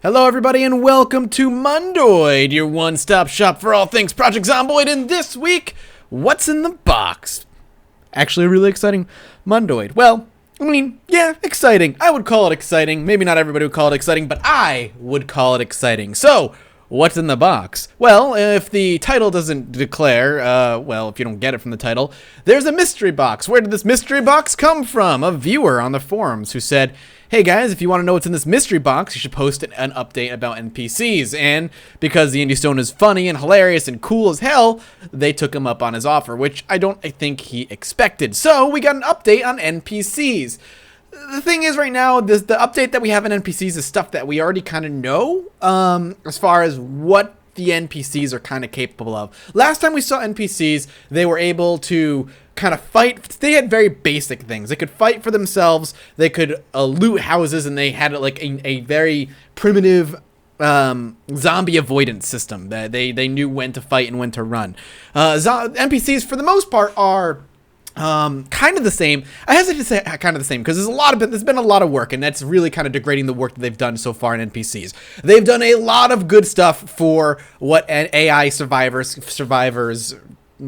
Hello everybody and welcome to Mondoid, your one-stop shop for all things Project Zomboid, and this week, what's in the box? Actually a really exciting Mondoid. Well, yeah, exciting. I would call it exciting. Maybe not everybody would call it exciting, but I would call it exciting. So, what's in the box? Well, if the title doesn't declare, if you don't get it from the title, there's a mystery box. Where did this mystery box come from? A viewer on the forums who said, hey guys, if you want to know what's in this mystery box, you should post an update about NPCs. And because the Indie Stone is funny and hilarious and cool as hell, they took him up on his offer, which I think he expected. So we got an update on NPCs. The thing is, right now, the update that we have in NPCs is stuff that we already kind of know, as far as what the NPCs are kind of capable of. Last time we saw NPCs, they were able to kind of fight. They had very basic things. They could fight for themselves. They could loot houses, and they had like a very primitive zombie avoidance system. That they knew when to fight and when to run. NPCs, for the most part, are kind of the same. I hesitate to say kind of the same because there's been a lot of work, and that's really kind of degrading the work that they've done so far in NPCs. They've done a lot of good stuff for what an AI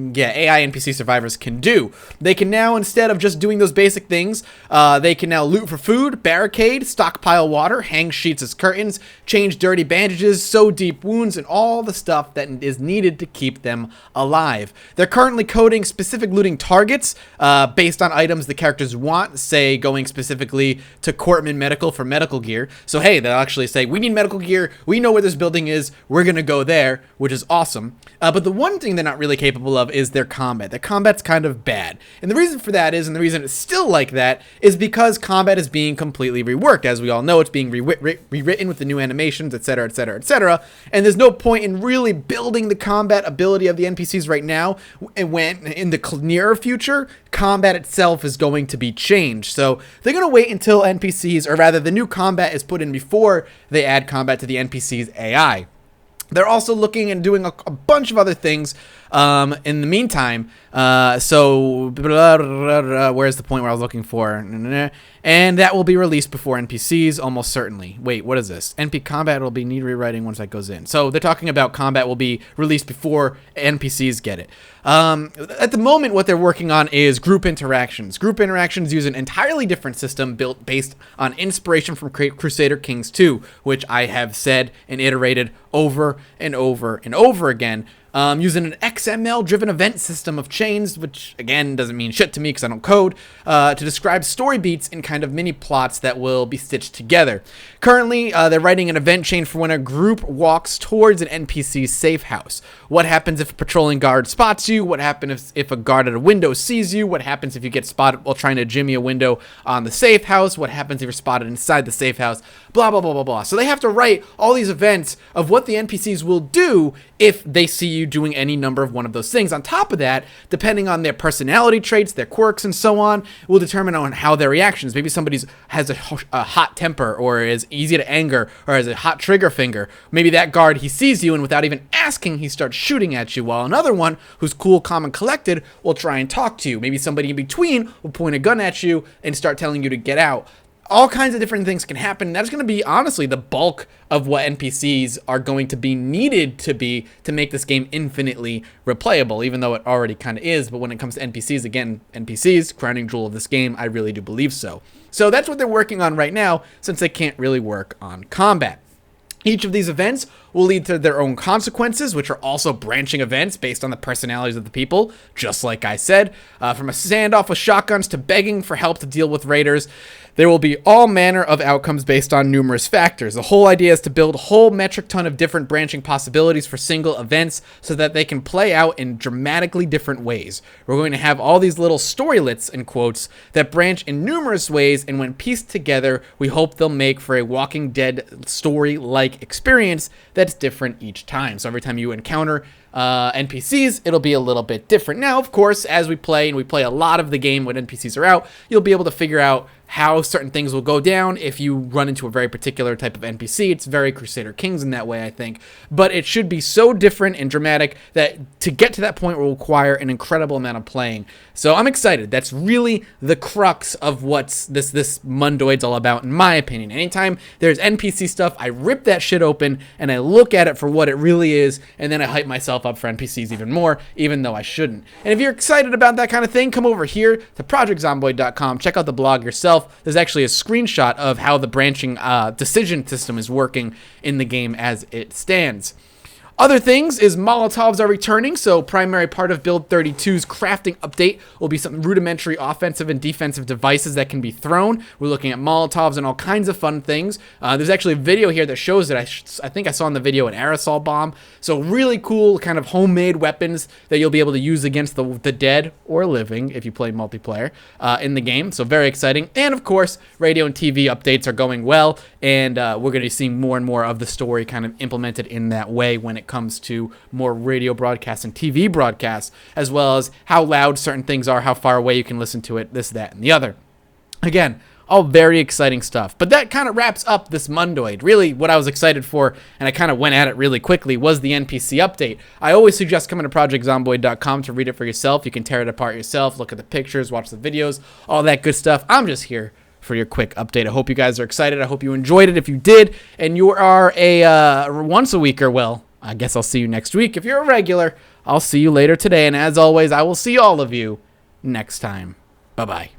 AI NPC survivors can do. They can now, instead of just doing those basic things, they can now loot for food, barricade, stockpile water, hang sheets as curtains, change dirty bandages, sew deep wounds, and all the stuff that is needed to keep them alive. They're currently coding specific looting targets based on items the characters want, say going specifically to Cortman Medical for medical gear. So hey, they'll actually say, we need medical gear, we know where this building is, we're gonna go there, which is awesome. But the one thing they're not really capable of is their combat. Their combat's kind of bad. And the reason for that is, and the reason it's still like that, is because combat is being completely reworked. As we all know, it's being rewritten with the new animations, etc., etc., etc. And there's no point in really building the combat ability of the NPCs right now, when in the nearer future, combat itself is going to be changed. So they're going to wait until NPCs, or rather the new combat is put in before they add combat to the NPCs AI. They're also looking and doing a bunch of other things in the meantime. Where's the point where I was looking for? And that will be released before NPCs, almost certainly. Wait, what is this? NP combat will be need rewriting once that goes in. So they're talking about combat will be released before NPCs get it. At the moment, what they're working on is group interactions. Group interactions use an entirely different system built based on inspiration from Crusader Kings 2, which I have said and iterated over and over and over again. Using an XML-driven event system of chains, which, again, doesn't mean shit to me because I don't code, to describe story beats and kind of mini-plots that will be stitched together. Currently, they're writing an event chain for when a group walks towards an NPC safe house. What happens if a patrolling guard spots you? What happens if a guard at a window sees you? What happens if you get spotted while trying to jimmy a window on the safe house? What happens if you're spotted inside the safe house? Blah, blah, blah, blah, blah. So they have to write all these events of what the NPCs will do if they see you doing any number of one of those things. On top of that, depending on their personality traits, their quirks, and so on, will determine on how their reactions. Maybe somebody has a hot temper, or is easy to anger, or has a hot trigger finger. Maybe that guard, he sees you, and without even asking, he starts shooting at you, while another one, who's cool, calm, and collected, will try and talk to you. Maybe somebody in between will point a gun at you and start telling you to get out. All kinds of different things can happen. That's going to be, honestly, the bulk of what NPCs are going to be needed to be to make this game infinitely replayable, even though it already kind of is. But when it comes to NPCs, again, NPCs, crowning jewel of this game, I really do believe so. So that's what they're working on right now, since they can't really work on combat. Each of these events will lead to their own consequences, which are also branching events based on the personalities of the people, just like I said. From a standoff with shotguns to begging for help to deal with raiders, there will be all manner of outcomes based on numerous factors. The whole idea is to build a whole metric ton of different branching possibilities for single events so that they can play out in dramatically different ways. We're going to have all these little storylets, in quotes, that branch in numerous ways, and when pieced together, we hope they'll make for a Walking Dead story-like experience that's different each time. So every time you encounter NPCs, it'll be a little bit different. Now, of course, as we play, and we play a lot of the game when NPCs are out, you'll be able to figure out how certain things will go down if you run into a very particular type of NPC. It's very Crusader Kings in that way, I think. But it should be so different and dramatic that to get to that point will require an incredible amount of playing. So I'm excited. That's really the crux of what's this Mondoid's all about, in my opinion. Anytime there's NPC stuff, I rip that shit open and I look at it for what it really is, and then I hype myself up for NPCs even more, even though I shouldn't. And if you're excited about that kind of thing, come over here to projectzomboid.com. Check out the blog yourself. There's actually a screenshot of how the branching decision system is working in the game as it stands. Other things is Molotovs are returning, so primary part of Build 32's crafting update will be some rudimentary offensive and defensive devices that can be thrown. We're looking at Molotovs and all kinds of fun things. There's actually a video here that shows it. I think I saw in the video an aerosol bomb. So really cool kind of homemade weapons that you'll be able to use against the dead or living if you play multiplayer in the game. So very exciting. And of course, radio and TV updates are going well, and we're going to be seeing more and more of the story kind of implemented in that way when it comes to more radio broadcasts and TV broadcasts, as well as how loud certain things are, how far away you can listen to it, this, that, and the other. Again, all very exciting stuff. But that kind of wraps up this Mondoid. Really, what I was excited for, and I kind of went at it really quickly, was the NPC update. I always suggest coming to projectzomboid.com to read it for yourself. You can tear it apart yourself, look at the pictures, watch the videos, all that good stuff. I'm just here for your quick update. I hope you guys are excited. I hope you enjoyed it. If you did, and you are a once a weeker, well, I guess I'll see you next week. If you're a regular, I'll see you later today. And as always, I will see all of you next time. Bye-bye.